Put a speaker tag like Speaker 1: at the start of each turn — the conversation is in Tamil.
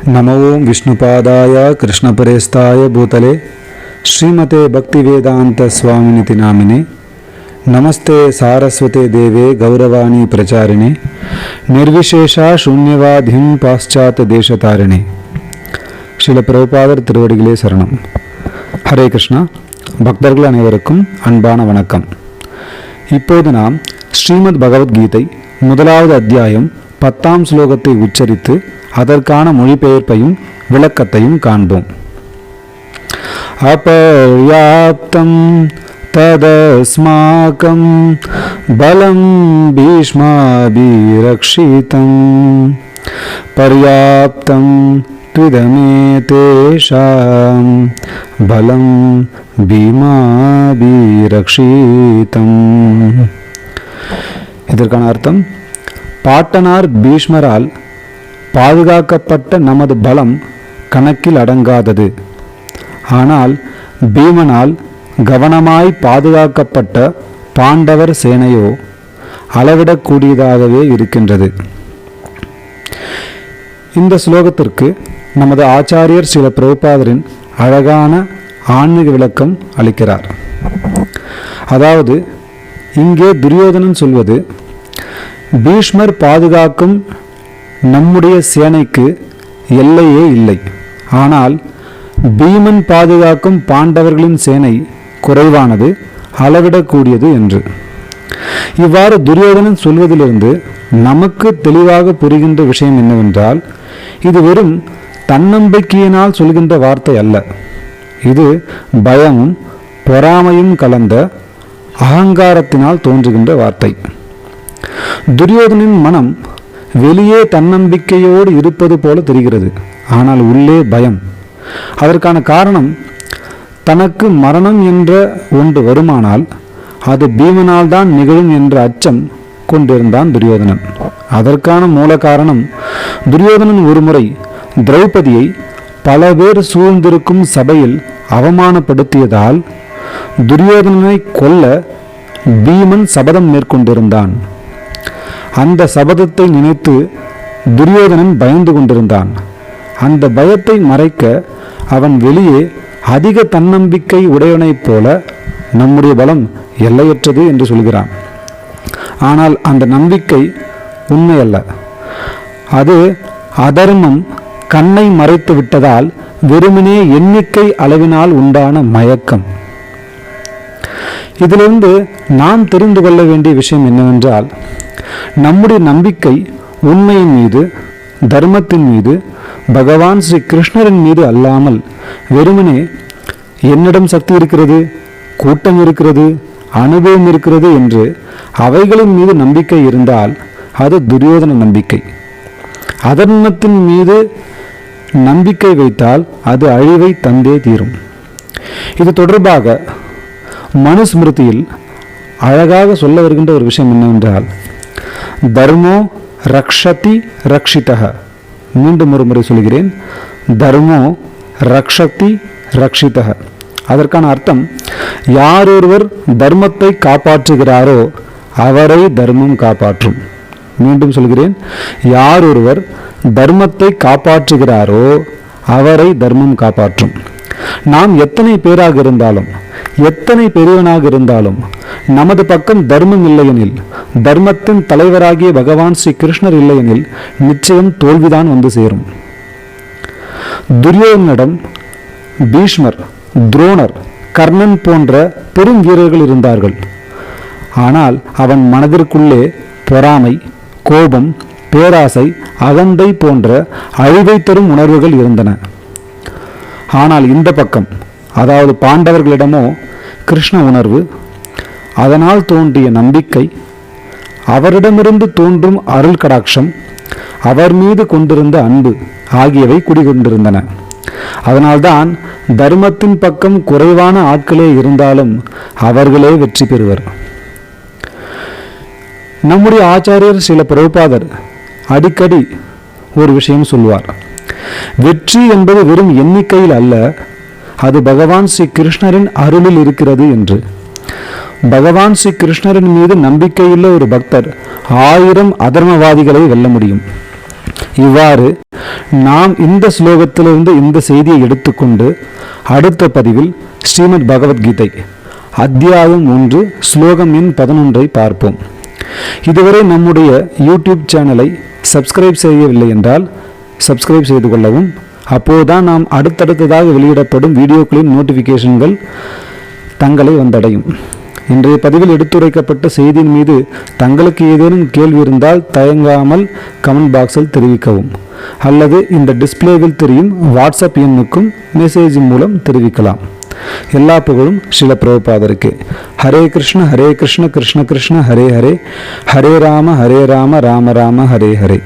Speaker 1: नमो विष्णुपादाय कृष्णपरेस्ताय भूतले श्रीमते भक्तिवेदांत स्वामिनिति नामिने नमस्ते सारस्वते देवे गौरवाणी प्रचारिणे निर्विशेषा शून्यवाधिं पाश्चात देशतारिणे ஸ்ரீல பிரபுபாதர் திருவடிகளே சரணம். ஹரே கிருஷ்ணா. பக்தர்கள் அனைவருக்கும் அன்பான வணக்கம். இப்போது நாம் ஸ்ரீமத் பகவத்கீதை முதலாவது அத்தியாயம் 10ஆம் ஸ்லோகத்தை உச்சரித்து அதற்கான மொழிபெயர்ப்பையும் விளக்கத்தையும் காண்போம். அபர்யாப்தம் ததஸ்மாகம் பலம் பீஷ்மாபிரக்ஷிதம் பர்யாப்தம் த்விதமேதேஷாம் பலம் பீமாபிரக்ஷிதம். இதற்கான அர்த்தம், பாட்டனார் பீஷ்மரால் பாதுகாக்கப்பட்ட நமது பலம் கணக்கில் அடங்காதது. ஆனால் பீமனால் கவனமாய் பாதுகாக்கப்பட்ட பாண்டவர் சேனையோ அளவிடக்கூடியதாகவே இருக்கின்றது. இந்த ஸ்லோகத்திற்கு நமது ஆச்சாரியர் ஸ்ரீல பிரபுபாதரின் அழகான ஆன்மீக விளக்கம் அளிக்கிறார். அதாவது, இங்கே துரியோதனன் சொல்வது, பீஷ்மர் பாதுகாக்கும் நம்முடைய சேனைக்கு எல்லையே இல்லை. ஆனால் பீமன் பாதுகாக்கும் பாண்டவர்களின் சேனை குறைவானது, அளவிடக்கூடியது என்று. இவ்வாறு துரியோதனன் சொல்வதிலிருந்து நமக்கு தெளிவாக புரிகின்ற விஷயம் என்னவென்றால், இது வெறும் தன்னம்பிக்கையினால் சொல்கின்ற வார்த்தை அல்ல. இது பயமும் பொறாமையும் கலந்த அகங்காரத்தினால் தோன்றுகின்ற வார்த்தை. துரியோதனின் மனம் வெளியே தன்னம்பிக்கையோடு இருப்பது போல தெரிகிறது, ஆனால் உள்ளே பயம். அதற்கான காரணம், தனக்கு மரணம் என்ற ஒன்று வருமானால் அது பீமனால் தான் நிகழும் என்ற அச்சம் கொண்டிருந்தான் துரியோதனன். அதற்கான மூல காரணம், துரியோதனன் ஒருமுறை திரௌபதியை பல பேர் சூழ்ந்திருக்கும் சபையில் அவமானப்படுத்தியதால் துரியோதனனை கொல்ல பீமன் சபதம் மேற்கொண்டிருந்தான். அந்த சபதத்தை நினைத்து துரியோதனன் பயந்து கொண்டிருந்தான். அந்த பயத்தை மறைக்க அவன் வெளியே அதிக தன்னம்பிக்கை உடையவனைப் போல நம்முடைய பலம் எல்லையற்றது என்று சொல்கிறான். ஆனால் அந்த நம்பிக்கை உண்மையல்ல. அது அதர்மம் கண்ணை மறைத்து விட்டதால் வெறுமனே எண்ணிக்கை அளவினால் உண்டான மயக்கம். இதிலிருந்து நாம் தெரிந்து கொள்ள வேண்டிய விஷயம் என்னவென்றால், நம்முடைய நம்பிக்கை உண்மையின் மீது, தர்மத்தின் மீது, பகவான் ஸ்ரீ கிருஷ்ணரின் மீது அல்லாமல் வெறுமனே என்னிடம் சக்தி இருக்கிறது, கூட்டம் இருக்கிறது, அனுபவம் இருக்கிறது என்று அவைகளின் மீது நம்பிக்கை இருந்தால் அது துரியோதன நம்பிக்கை. அதர்மத்தின் மீது நம்பிக்கை வைத்தால் அது அழிவை தந்தே தீரும். இது தொடர்பாக மனுஸ்மிருதியில் அழகாக சொல்ல வருகின்ற ஒரு விஷயம் என்னவென்றால், தர்மோ ரக்ஷதி ரக்ஷிதஹ. மீண்டும் ஒரு முறை சொல்கிறேன், தர்மோ ரக்ஷதி ரக்ஷிதஹ. அதற்கான அர்த்தம், யாரொருவர் தர்மத்தை காப்பாற்றுகிறாரோ அவரை தர்மம் காப்பாற்றும். மீண்டும் சொல்கிறேன், யாரொருவர் தர்மத்தை காப்பாற்றுகிறாரோ அவரை தர்மம் காப்பாற்றும். நாம் எத்தனை பேராக இருந்தாலும், எத்தனை பெரியவனாக இருந்தாலும், நமது பக்கம் தர்மம் இல்லையெனில், தர்மத்தின் தலைவராகிய பகவான் ஸ்ரீ கிருஷ்ணர் இல்லையெனில் நிச்சயம் தோல்விதான் வந்து சேரும். துரியோதனிடம் பீஷ்மர், துரோணர், கர்ணன் போன்ற பெரும் வீரர்கள் இருந்தார்கள். ஆனால் அவன் மனதிற்குள்ளே பொறாமை, கோபம், பேராசை, அகந்தை போன்ற அழிவை தரும் உணர்வுகள் இருந்தன. ஆனால் இந்த பக்கம், அதாவது பாண்டவர்களிடமோ கிருஷ்ண உணர்வு, அதனால் தோன்றிய நம்பிக்கை, அவரிடமிருந்து தோன்றும் அருள் கடாட்சம், அவர் மீது கொண்டிருந்த அன்பு ஆகியவை குடிகொண்டிருந்தன. அதனால்தான் தர்மத்தின் பக்கம் குறைவான ஆட்களே இருந்தாலும் அவர்களே வெற்றி பெறுவர். நம்முடைய ஆச்சாரியர் ஸ்ரீல பிரபுபாதர் அடிக்கடி ஒரு விஷயம் சொல்வார். வெற்றி என்பது வெறும் எண்ணிக்கையில் அல்ல, அது பகவான் ஸ்ரீ கிருஷ்ணரின் அருளில் இருக்கிறது என்று. பகவான் ஸ்ரீ கிருஷ்ணரின் மீது நம்பிக்கையுள்ள ஒரு பக்தர் 1000 அதர்மவாதிகளை வெல்ல முடியும். இவ்வாறு நாம் இந்த ஸ்லோகத்திலிருந்து இந்த செய்தியை எடுத்துக்கொண்டு அடுத்த பதிவில் ஸ்ரீமத் பகவத்கீதை அத்தியாயம் 1 ஸ்லோகம் எண் 11 பார்ப்போம். இதுவரை நம்முடைய யூடியூப் சேனலை சப்ஸ்கிரைப் செய்யவில்லை என்றால் சப்ஸ்கிரைப் செய்து கொள்ளவும். அப்போதுதான் நாம் அடுத்தடுத்ததாக வெளியிடப்படும் வீடியோக்களின் நோட்டிஃபிகேஷன்கள் தங்களை வந்தடையும். இன்றைய பதிவில் எடுத்துரைக்கப்பட்ட செய்தியின் மீது தங்களுக்கு ஏதேனும் கேள்வி இருந்தால் தயங்காமல் கமெண்ட் பாக்ஸில் தெரிவிக்கவும், அல்லது இந்த டிஸ்பிளேவில் தெரியும் வாட்ஸ்அப் எண்ணுக்கும் மெசேஜ் மூலம் தெரிவிக்கலாம். எல்லா புகழும் ஸ்ரீல பிரபுபாதருக்கு. ஹரே கிருஷ்ண கிருஷ்ண கிருஷ்ண ஹரே ஹரே, ஹரே ராம ராம ராம ஹரே ஹரே.